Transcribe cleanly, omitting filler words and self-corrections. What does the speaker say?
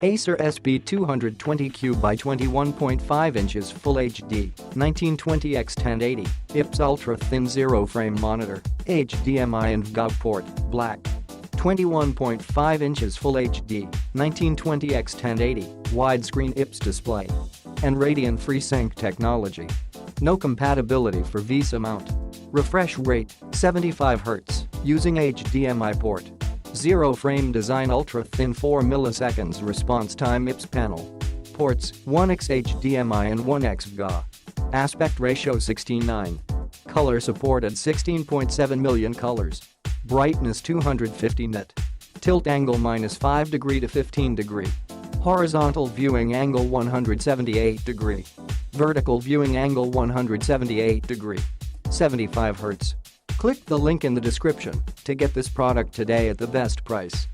Acer SB220Q by 21.5 inches Full HD, 1920x1080, IPS ultra-thin zero-frame monitor, HDMI and VGA port, black. 21.5 inches Full HD, 1920x1080, widescreen IPS display. And Radeon FreeSync technology. No compatibility for VESA Mount. Refresh rate, 75 Hz, using HDMI port. Zero frame design ultra-thin 4 milliseconds response time IPS panel. Ports, 1x HDMI and 1x VGA. Aspect ratio 16:9. Color supported 16.7 million colors. Brightness 250 nit. Tilt angle -5 degree to 15 degree. Horizontal viewing angle 178 degree. Vertical viewing angle 178 degree. 75 Hz. Click the link in the description to get this product today at the best price.